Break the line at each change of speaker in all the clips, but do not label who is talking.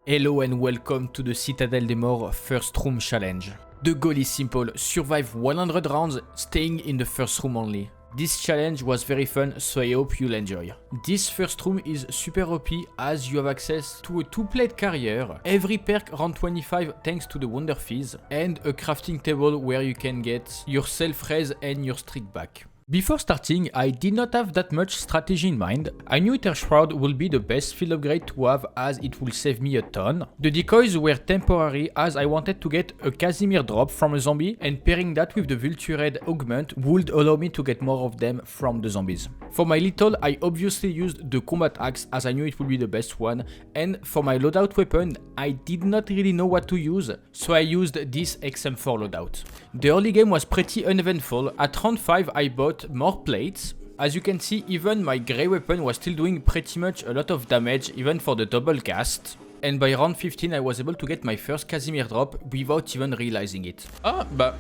Hello and welcome to the Citadelle des Morts first room challenge. The goal is simple, survive 100 rounds staying in the first room only. This challenge was very fun, so I hope you'll enjoy. This first room is super OP as you have access to a 2-plate carrier, every perk round 25 thanks to the Wonder Fizz, and a crafting table where you can get your self-res and your streak back. Before starting, I did not have that much strategy in mind. I knew Ether Shroud would be the best field upgrade to have as it will save me a ton. The decoys were temporary as I wanted to get a Casimir drop from a zombie, and pairing that with the Vultured augment would allow me to get more of them from the zombies. For my lethal, I obviously used the combat axe as I knew it would be the best one, and for my loadout weapon, I did not really know what to use, so I used this XM4 loadout. The early game was pretty uneventful. At round 5 I bought more plates. As you can see, even my grey weapon was still doing pretty much a lot of damage even for the double cast. And by round 15 I was able to get my first Casimir drop without even realizing it. Ah bah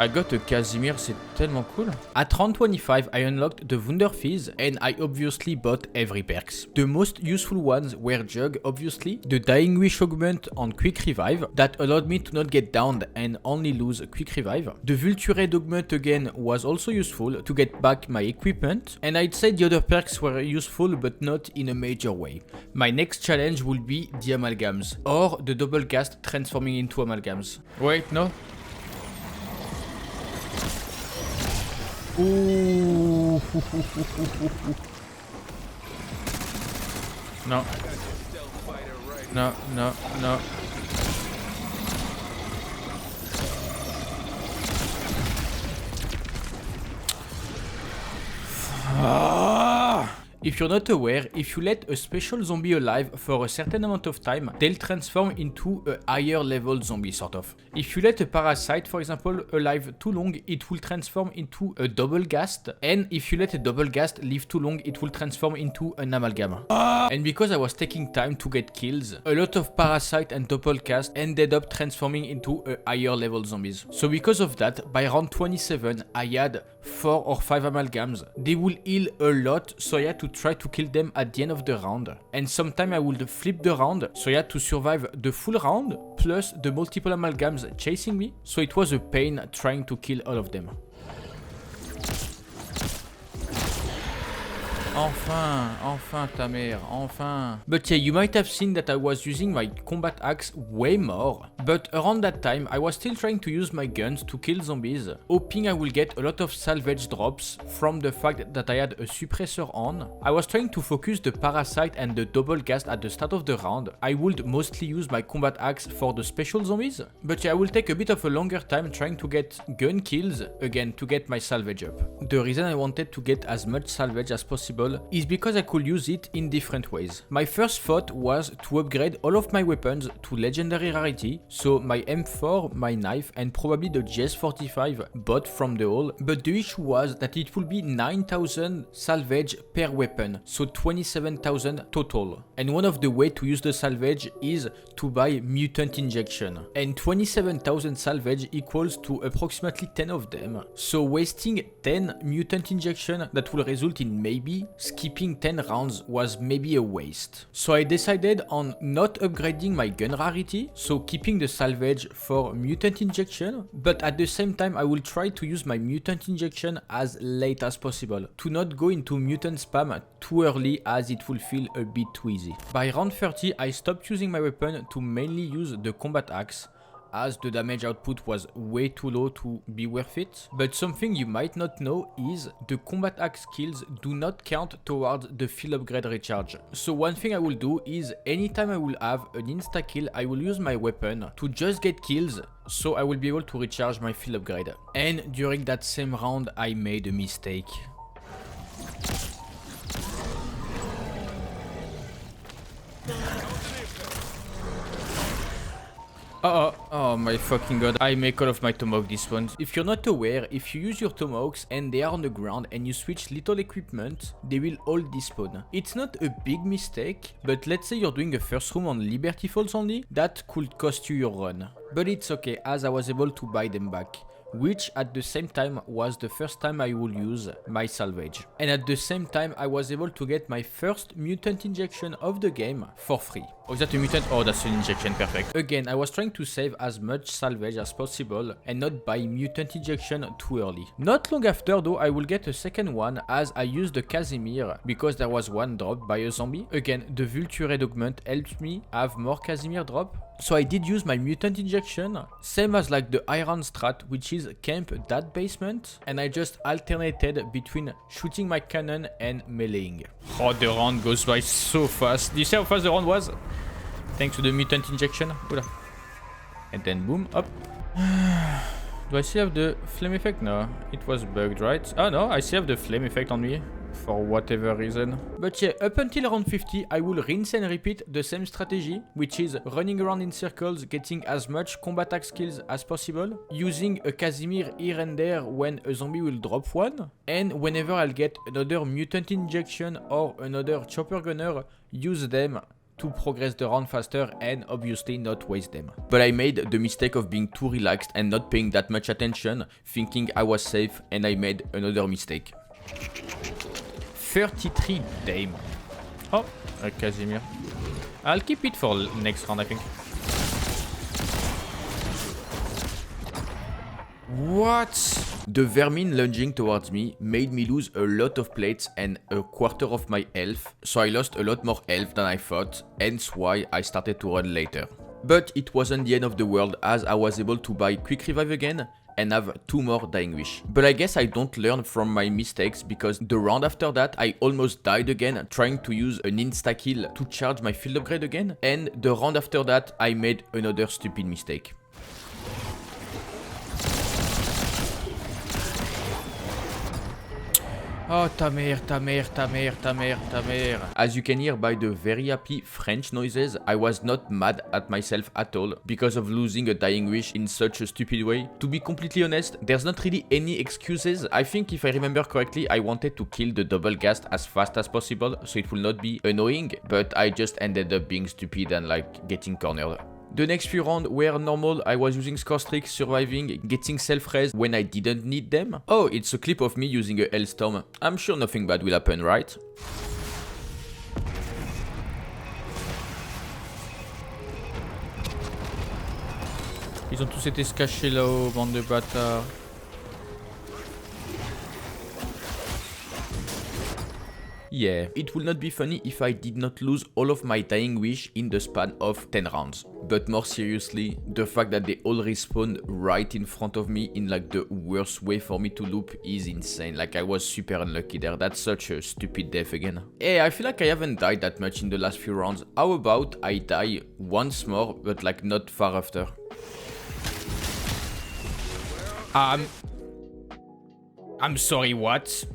I got a Casimir, c'est tellement cool. At round 25 I unlocked the Wonder Fizz and I obviously bought every perks. The most useful ones were Jug obviously, the Dying Wish augment on Quick Revive that allowed me to not get downed and only lose Quick Revive. The Vultured augment again was also useful to get back my equipment, and I'd say the other perks were useful but not in a major way. My next challenge will be the Amalgams, or the double cast transforming into Amalgams. Wait, no? Ooh. No. No, no, no. If you're not aware, if you let a special zombie alive for a certain amount of time, they'll transform into a higher level zombie sort of. If you let a parasite, for example, alive too long, it will transform into a double ghast, and if you let a double ghast live too long, it will transform into an amalgam. And because I was taking time to get kills, a lot of parasite and double ghast ended up transforming into a higher level zombies. So because of that, by round 27, I had 4 or 5 amalgams. They will heal a lot, so I had to try to kill them at the end of the round. And sometime I would flip the round, so I had to survive the full round, plus the multiple amalgams chasing me, so it was a pain trying to kill all of them. Enfin ta mère, enfin. But yeah, you might have seen that I was using my combat axe way more, but around that time I was still trying to use my guns to kill zombies, hoping I will get a lot of salvage drops from the fact that I had a suppressor on. I was trying to focus the parasite and the double cast at the start of the round. I would mostly use my combat axe for the special zombies, but yeah, I will take a bit of a longer time trying to get gun kills again to get my salvage up. The reason I wanted to get as much salvage as possible is because I could use it in different ways. My first thought was to upgrade all of my weapons to legendary rarity, so my M4, my knife, and probably the GS45 bought from the hall, but the issue was that it would be 9,000 salvage per weapon, so 27,000 total. And one of the ways to use the salvage is to buy mutant injection, and 27,000 salvage equals to approximately 10 of them, so wasting 10 mutant injection that will result in maybe skipping 10 rounds was maybe a waste. So I decided on not upgrading my gun rarity, so keeping the salvage for mutant injection, but at the same time I will try to use my mutant injection as late as possible, to not go into mutant spam too early as it will feel a bit too easy. By round 30 I stopped using my weapon to mainly use the combat axe, as the damage output was way too low to be worth it. But something you might not know is the combat axe kills do not count towards the field upgrade recharge. So one thing I will do is anytime I will have an insta kill, I will use my weapon to just get kills, so I will be able to recharge my field upgrade. And during that same round I made a mistake. Oh my fucking god, I make all of my tomahawk this one. If you're not aware, if you use your tomahawks and they are on the ground and you switch little equipment, they will all despawn. It's not a big mistake, but let's say you're doing a first room on Liberty Falls only, that could cost you your run. But it's okay, as I was able to buy them back. which at the same time was the first time I will use my Salvage. And at the same time I was able to get my first mutant injection of the game for free. Oh, is that a mutant? Oh, that's an injection, perfect. Again, I was trying to save as much Salvage as possible and not buy mutant injection too early. Not long after though, I will get a second one as I used the Casimir because there was one dropped by a zombie. Again, the Vultured augment helped me have more Casimir drop. So I did use my mutant injection, same as like the iron strat, which is camp that basement, and I just alternated between shooting my cannon and meleeing. Oh, the round goes by so fast. Do you see how fast the round was? Thanks to the mutant injection. Oula. And then boom, up. Do I still have the flame effect? No, it was bugged, right? Oh no, I still have the flame effect on me. For whatever reason. But yeah, up until round 50, I will rinse and repeat the same strategy, which is running around in circles, getting as much combat axe kills as possible, using a Casimir here and there when a zombie will drop one, and whenever I'll get another mutant injection or another chopper gunner, use them to progress the round faster and obviously not waste them. But I made the mistake of being too relaxed and not paying that much attention, thinking I was safe, and I made another mistake. 33 damn. Oh, a Casimir. I'll keep it for next round, I think. What? The vermin lunging towards me made me lose a lot of plates and a quarter of my health, so I lost a lot more health than I thought, hence why I started to run later. But it wasn't the end of the world as I was able to buy quick revive again and have 2 more dying wish. But I guess I don't learn from my mistakes because the round after that I almost died again trying to use an insta-kill to charge my field upgrade again, and the round after that I made another stupid mistake. Oh, ta mère, ta mère, ta mère, ta mère, ta mère. As you can hear by the very happy French noises, I was not mad at myself at all because of losing a dying wish in such a stupid way. To be completely honest, there's not really any excuses. I think if I remember correctly, I wanted to kill the double ghast as fast as possible so it will not be annoying, but I just ended up being stupid and like getting cornered. The next few rounds were normal. I was using score streaks, surviving, getting self-res when I didn't need them. Oh, it's a clip of me using a Hellstorm. I'm sure nothing bad will happen, right? Ils ont tous été se cacher là-haut, bande de bâtards. Yeah, it will not be funny if I did not lose all of my dying wish in the span of 10 rounds. But more seriously, the fact that they all respawned right in front of me in like the worst way for me to loop is insane. Like I was super unlucky there. That's such a stupid death again. Hey, I feel like I haven't died that much in the last few rounds. How about I die once more, but like not far after? I'm sorry, what?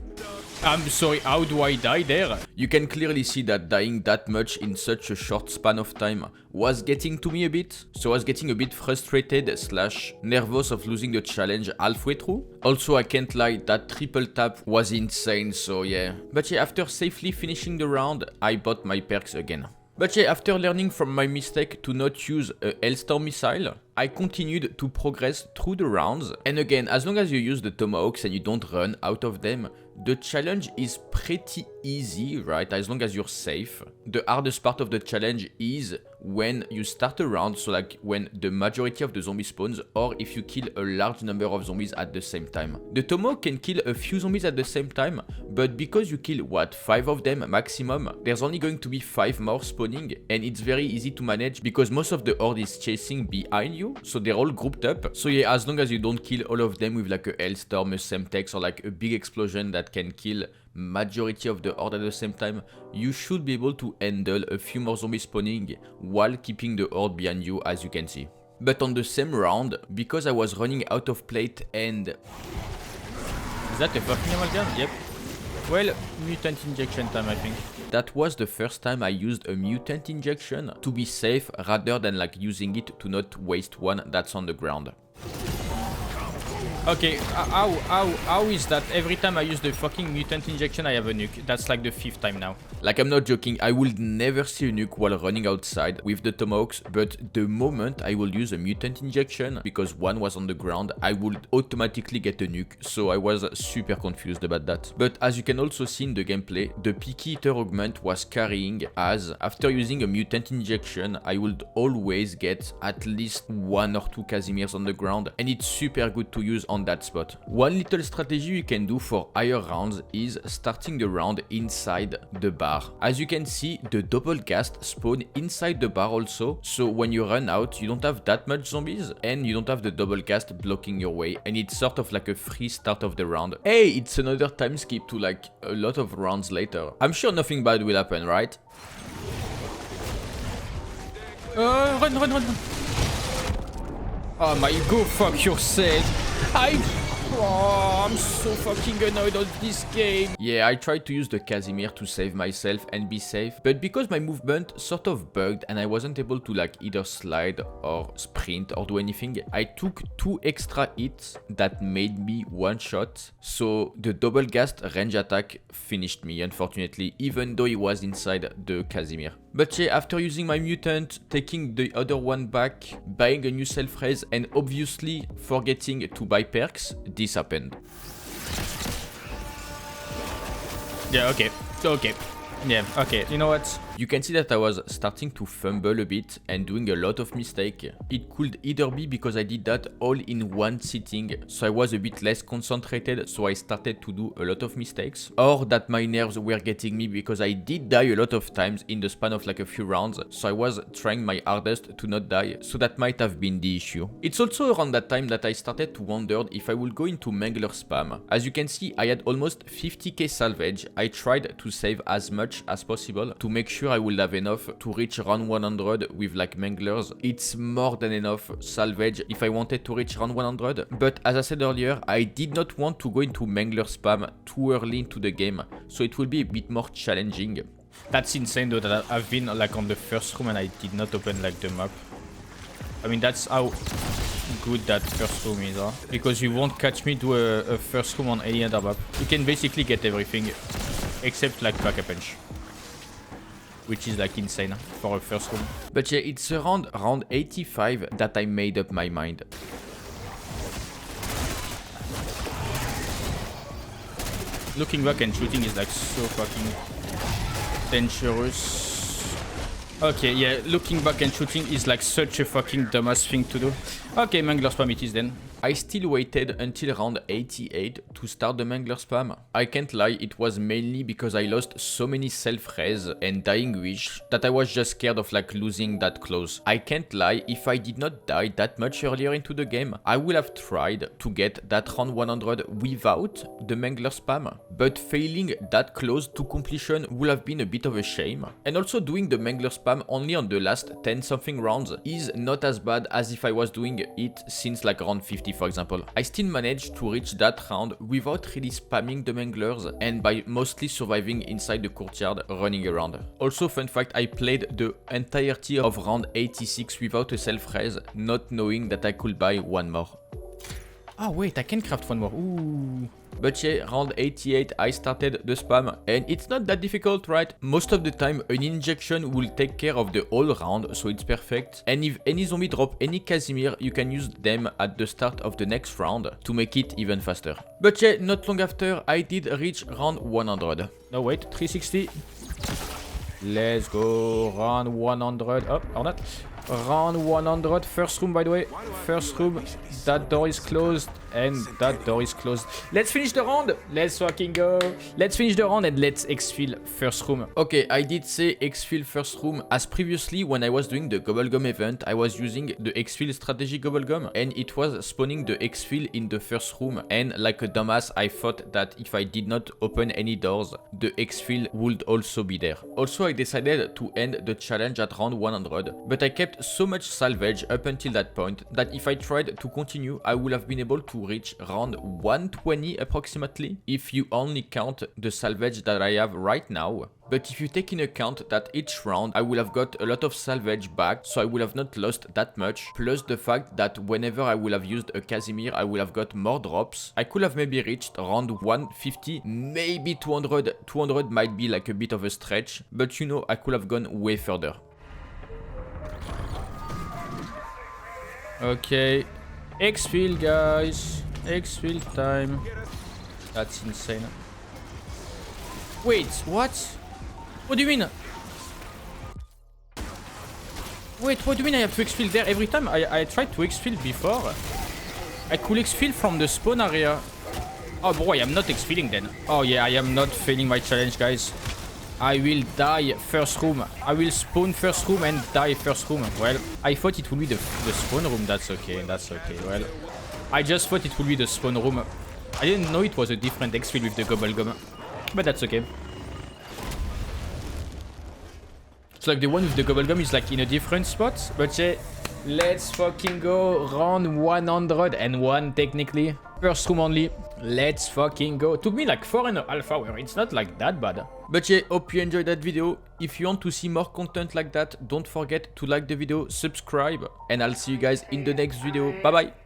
I'm sorry, how do I die there? You can clearly see that dying that much in such a short span of time was getting to me a bit. So I was getting a bit frustrated / nervous of losing the challenge halfway through. Also, I can't lie, that triple tap was insane, so yeah. But yeah, after safely finishing the round, I bought my perks again. But yeah, after learning from my mistake to not use a Hellstorm missile, I continued to progress through the rounds. And again, as long as you use the tomahawks and you don't run out of them, the challenge is pretty easy, right? As long as you're safe. The hardest part of the challenge is when you start a round, so like when the majority of the zombies spawns, or if you kill a large number of zombies at the same time. The tomahawk can kill a few zombies at the same time, but because you kill, what, 5 of them maximum, there's only going to be 5 more spawning, and it's very easy to manage because most of the horde is chasing behind you, so they're all grouped up. So yeah, as long as you don't kill all of them with like a Hellstorm, a Semtex, or like a big explosion that can kill majority of the horde at the same time, you should be able to handle a few more zombies spawning while keeping the horde behind you, as you can see. But on the same round, because I was running out of plate and... Is that a fucking Amalgam? Yep. Well, mutant injection time, I think. That was the first time I used a mutant injection to be safe rather than like using it to not waste one that's on the ground. Okay, how is that? Every time I use the fucking mutant injection, I have a nuke. That's like the 5th time now. Like, I'm not joking, I will never see a nuke while running outside with the tomahawks, but the moment I will use a mutant injection, because one was on the ground, I would automatically get a nuke, so I was super confused about that. But as you can also see in the gameplay, the Picky Eater augment was carrying, as after using a mutant injection, I would always get at least 1 or 2 Casimirs on the ground, and it's super good to use on that spot. One little strategy you can do for higher rounds is starting the round inside the bar. As you can see, the double cast spawn inside the bar also, so when you run out, you don't have that much zombies, and you don't have the double cast blocking your way, and it's sort of like a free start of the round. Hey, it's another time skip to like a lot of rounds later. I'm sure nothing bad will happen, right? Run. Oh my, go fuck yourself. I'm so fucking annoyed of this game. Yeah, I tried to use the Casimir to save myself and be safe, but because my movement sort of bugged and I wasn't able to like either slide or sprint or do anything, I took 2 extra hits that made me one shot. So the double cast range attack finished me, unfortunately, even though he was inside the Casimir. But yeah, after using my mutant, taking the other one back, buying a new self-raise, and obviously forgetting to buy perks, this happened. Yeah, okay. Yeah, okay, you know what? You can see that I was starting to fumble a bit and doing a lot of mistakes. It could either be because I did that all in one sitting, so I was a bit less concentrated, so I started to do a lot of mistakes, or that my nerves were getting me because I did die a lot of times in the span of like a few rounds, so I was trying my hardest to not die, so that might have been the issue. It's also around that time that I started to wonder if I would go into Mangler spam. As you can see, I had almost 50k salvage. I tried to save as much as possible to make sure I will have enough to reach round 100 with like Manglers. It's more than enough salvage if I wanted to reach round 100, but as I said earlier, I did not want to go into Mangler spam too early into the game, so it will be a bit more challenging. That's insane though that I've been like on the first room and I did not open like the map. I mean, that's how good that first room is, huh? Because you won't catch me to a first room on any other map. You can basically get everything except like pack a punch, which is like insane for a first room. But yeah, it's around round 85 that I made up my mind. Looking back and shooting is like so fucking dangerous. Okay, yeah, looking back and shooting is like such a fucking dumbass thing to do. Okay, Mangler spam it is then. I still waited until round 88 to start the Mangler spam. I can't lie, it was mainly because I lost so many self-res and dying wish that I was just scared of like losing that close. I can't lie, if I did not die that much earlier into the game, I would have tried to get that round 100 without the Mangler spam. But failing that close to completion would have been a bit of a shame. And also doing the Mangler spam only on the last 10 something rounds is not as bad as if I was doing it since like round 50 for example. I still managed to reach that round without really spamming the Manglers and by mostly surviving inside the courtyard running around. Also fun fact, I played the entirety of round 86 without a self-raise, not knowing that I could buy one more. Oh wait, I can craft one more. Ooh. But yeah, round 88 I started the spam and it's not that difficult, right? Most of the time an injection will take care of the whole round, so it's perfect. And if any zombie drop any Casimir, you can use them at the start of the next round to make it even faster. But yeah, not long after I did reach round 100. No wait, 360. Let's go, round 100, up or not? Round 100, first room by the way, first room, that door is closed and that door is closed. Let's finish the round, let's fucking go. Let's finish the round and let's exfil first room. Okay, I did say exfil first room as previously when I was doing the gobblegum event, I was using the exfil strategy gobblegum and it was spawning the exfil in the first room, and like a dumbass I thought that if I did not open any doors, the exfil would also be there. Also I decided to end the challenge at round 100, but I kept get so much salvage up until that point that if I tried to continue, I would have been able to reach round 120 approximately, if you only count the salvage that I have right now. But if you take in account that each round I will have got a lot of salvage back, so I will have not lost that much, plus the fact that whenever I will have used a Casimir, I will have got more drops, I could have maybe reached round 150, maybe 200. 200 might be like a bit of a stretch, but you know, I could have gone way further. Okay, exfil guys, exfil time. That's insane. Wait, what? What do you mean? Wait, what do you mean I have to exfil there? Every time I tried to exfil before, I could exfil from the spawn area. Oh boy, I'm not exfilling then. Oh yeah, I am not failing my challenge, guys. I will die first room. I will spawn first room and die first room. Well, I thought it would be the spawn room. That's okay, that's okay. Well, I just thought it would be the spawn room. I didn't know it was a different exfil with the gobblegum. But that's okay. So like the one with the gobblegum is like in a different spot. But yeah, let's fucking go. Round 101 technically. First room only. Let's fucking go. Took me like 4.5 hours. It's not like that bad. But yeah, hope you enjoyed that video. If you want to see more content like that, don't forget to like the video, subscribe, and I'll see you guys in the next video. Bye bye.